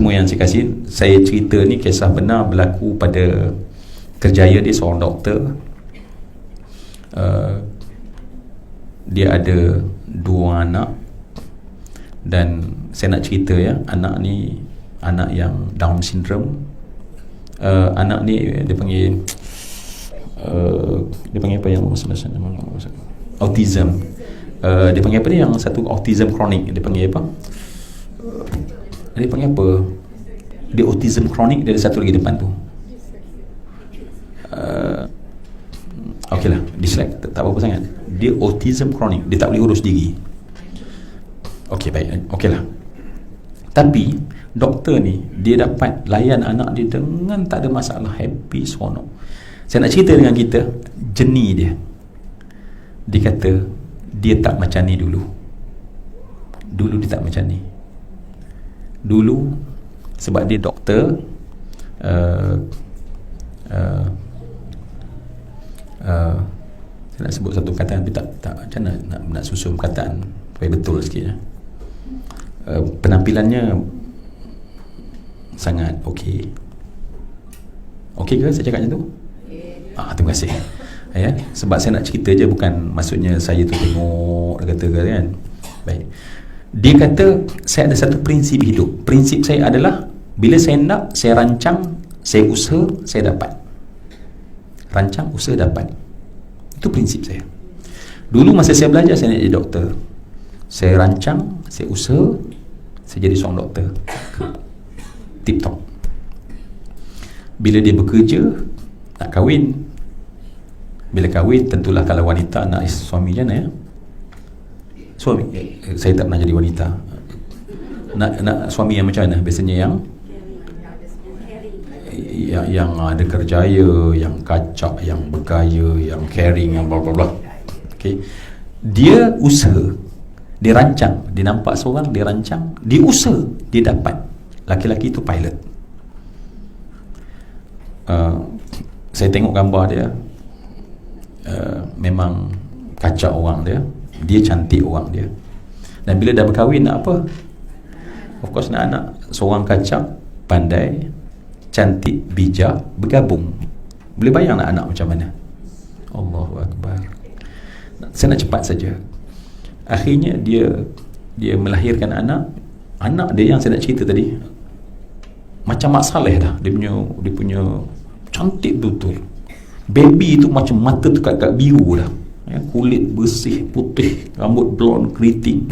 semua yang saya kasih, saya cerita ni kisah benar berlaku pada kerjaya. Dia seorang doktor. Dia ada 2 anak, dan saya nak cerita ya, anak ni anak yang Down syndrome. Anak ni dia panggil apa yang autism. Dia panggil apa dia, yang satu autism kronik, dia panggil apa, dia autism kronik. Dia ada satu lagi depan tu, okey lah, dyslexia, tak apa-apa sangat. Dia autism kronik, dia tak boleh urus diri. Okey, baik, okey lah. Tapi doktor ni, dia dapat layan anak dia dengan tak ada masalah, happy, seronok. Saya nak cerita dengan kita jeni dia. Dia kata dia tak macam ni dulu. Dulu dia tak macam ni. Dulu sebab dia doktor, saya nak sebut satu kataan, tapi tak macam mana nak susun kataan supaya betul sikit ya. Penampilannya sangat okey. Okey ke saya cakap macam tu? Terima kasih ya. Sebab saya nak cerita je, bukan maksudnya saya tu tengok dia kata kan. Baik. Dia kata saya ada satu prinsip hidup. Prinsip saya adalah bila saya nak, saya rancang, saya usaha, saya dapat. Rancang, usaha, dapat. Itu prinsip saya. Dulu masa saya belajar, saya nak jadi doktor. Saya rancang, saya usaha, saya jadi seorang doktor. Tip top. Bila dia bekerja, nak kahwin. Bila kahwin, tentulah kalau wanita nak suami macam mana ya? Suami, saya tak pernah jadi wanita. Nak suami yang macam mana? Biasanya yang ada kerjaya, yang kacak, yang bergaya, yang caring, yang bla bla bla. Okey. Dia usaha, dia rancang, dia nampak seorang, dia rancang, dia usaha, dia dapat. Laki-laki itu pilot. Saya tengok gambar dia, memang kacak orang dia. Dia cantik orang dia. Dan bila dah berkahwin, nak apa? Of course nak anak. Seorang kacak, pandai, cantik, bijak, bergabung. Boleh bayang nak anak macam mana? Allahu Akbar. Saya nak cepat saja. Akhirnya dia melahirkan anak. Anak dia yang saya nak cerita tadi, macam Mak Saleh dah. Dia punya cantik betul. Baby tu macam mata tu kat biru dah ya, kulit bersih, putih, rambut blonde, keriting.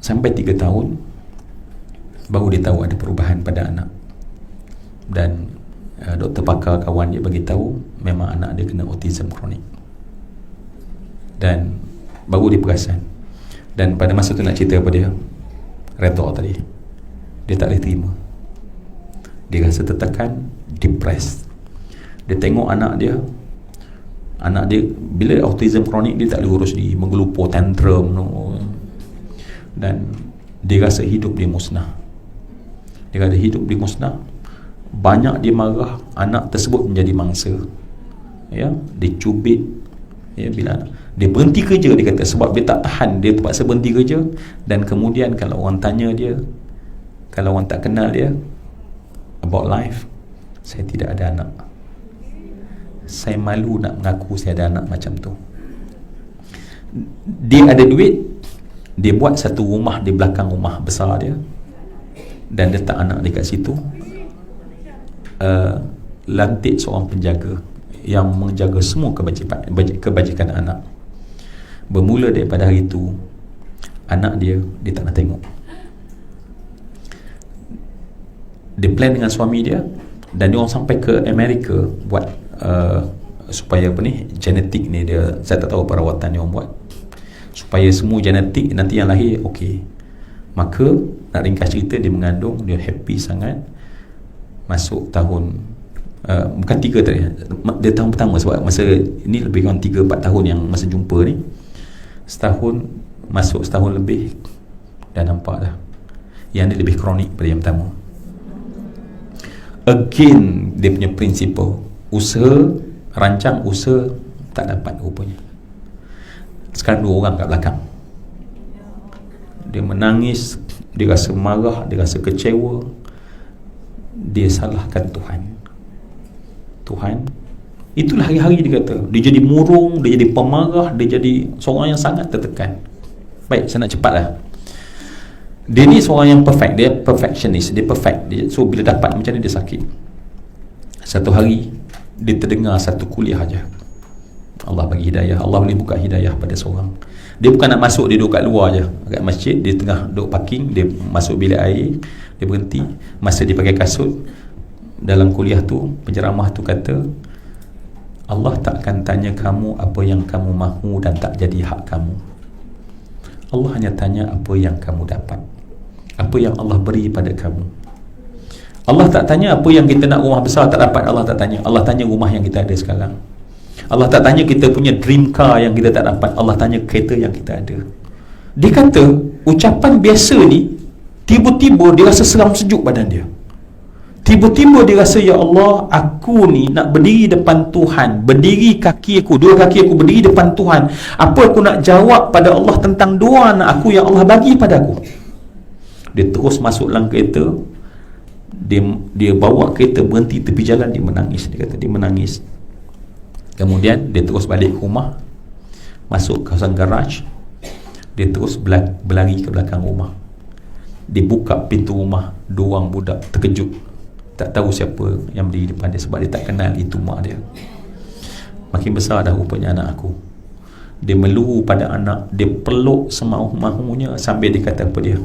Sampai 3 tahun baru dia tahu ada perubahan pada anak. Dan doktor pakar kawan dia bagi tahu memang anak dia kena autism kronik. Dan baru dia perasan. Dan pada masa tu nak cerita apa dia, redha tadi, dia tak boleh terima. Dia rasa tertekan, depressed. Dia tengok anak dia bila autism kronik, dia tak boleh urus diri, menggelupur, tantrum dan dia rasa hidup dia musnah. Banyak dia marah, anak tersebut menjadi mangsa ya, dicubit ya. Bila dia berhenti kerja, dia kata sebab dia tak tahan, dia terpaksa berhenti kerja. Dan kemudian kalau orang tanya dia, kalau orang tak kenal dia about life, saya tidak ada anak, saya malu nak mengaku saya ada anak macam tu. Dia ada duit, dia buat satu rumah di belakang rumah besar dia dan letak anak dekat situ. Lantik seorang penjaga yang menjaga semua kebajikan anak. Bermula daripada hari itu, anak dia tak nak tengok. Dia plan dengan suami dia, dan dia orang sampai ke Amerika buat supaya apa ni, genetik ni dia, saya tak tahu perawatan dia orang buat supaya semua genetik nanti yang lahir okey. Maka nak ringkas cerita, dia mengandung, dia happy sangat. Masuk tahun bukan 3 tadi, dia tahun pertama, sebab masa ni lebih kurang 3-4 tahun yang masa jumpa ni, setahun lebih, dah nampak dah yang dia lebih kronik pada yang pertama. Again, dia punya prinsipal, usaha, rancang, usaha, tak dapat rupanya. Sekarang 2 orang kat belakang, dia menangis, dia rasa marah, dia rasa kecewa, dia salahkan Tuhan. Itulah hari-hari dia kata, dia jadi murung, dia jadi pemarah, dia jadi seorang yang sangat tertekan. Baik, saya nak cepatlah. Dia ni seorang yang perfect, dia perfectionist, dia perfect. So bila dapat macam ni dia sakit. Satu hari dia terdengar satu kuliah aja. Allah bagi hidayah, Allah boleh buka hidayah pada seorang. Dia bukan nak masuk, dia duduk kat luar je, kat masjid, dia tengah duduk parking, dia masuk bilik air, dia berhenti, masa dia pakai kasut. Dalam kuliah tu, penceramah tu kata, Allah takkan tanya kamu apa yang kamu mahu dan tak jadi hak kamu. Allah hanya tanya apa yang kamu dapat, apa yang Allah beri pada kamu. Allah tak tanya apa yang kita nak rumah besar tak dapat, Allah tak tanya. Allah tanya rumah yang kita ada sekarang. Allah tak tanya kita punya dream car yang kita tak dapat, Allah tanya kereta yang kita ada. Dia kata ucapan biasa ni tiba-tiba dia rasa seram sejuk badan dia. Tiba-tiba dia rasa, ya Allah, aku ni nak berdiri depan Tuhan, berdiri kaki aku, dua kaki aku berdiri depan Tuhan. Apa aku nak jawab pada Allah tentang doa anak aku yang Allah bagi pada aku? Dia terus masuk dalam kereta, dia bawa kereta berhenti tepi jalan, dia menangis. Dia kata dia menangis. Kemudian dia terus balik ke rumah, masuk kawasan garaj, dia terus berlari ke belakang rumah. Dia buka pintu rumah, dua orang budak terkejut, tak tahu siapa yang berdiri depan dia, sebab dia tak kenal itu mak dia. Makin besar dah rupanya anak aku. Dia meluru pada anak, dia peluk semau-mahunya sambil dia kata apa dia,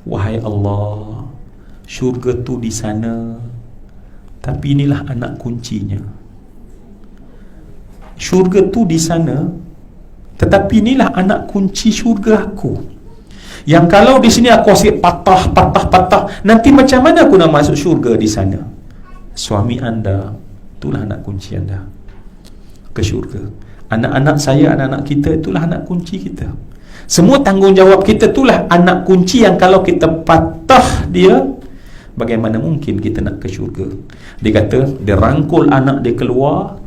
wahai Allah, syurga tu di sana, tapi inilah anak kuncinya. Syurga tu di sana, tetapi inilah anak kunci syurga aku, yang kalau di sini aku asyik patah, nanti macam mana aku nak masuk syurga di sana? Suami anda, itulah anak kunci anda ke syurga. Anak-anak saya, anak-anak kita, itulah anak kunci kita. Semua tanggungjawab kita itulah anak kunci yang kalau kita patah dia, bagaimana mungkin kita nak ke syurga? Dia kata, dia rangkul anak dia keluar,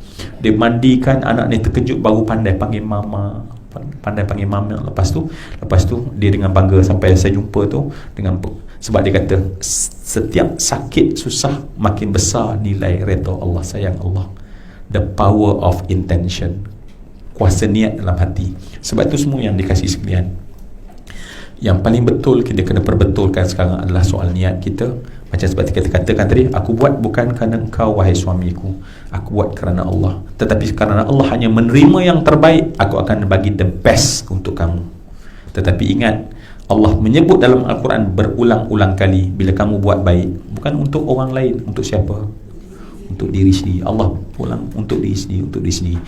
dia mandikan anak ni, terkejut baru pandai panggil mama, lepas tu dia dengan bangga sampai saya jumpa tu dengan, sebab dia kata setiap sakit susah makin besar nilai redha Allah, sayang Allah. The power of intention, kuasa niat dalam hati. Sebab tu semua yang dikasih sekalian, yang paling betul kita kena perbetulkan sekarang adalah soal niat kita. Macam seperti kita katakan tadi, aku buat bukan kerana engkau wahai suamiku, aku buat kerana Allah. Tetapi kerana Allah hanya menerima yang terbaik, aku akan bagi the best untuk kamu. Tetapi ingat, Allah menyebut dalam Al-Quran berulang-ulang kali, bila kamu buat baik, bukan untuk orang lain. Untuk siapa? Untuk diri sendiri. Allah pulang untuk diri sendiri, untuk diri sendiri.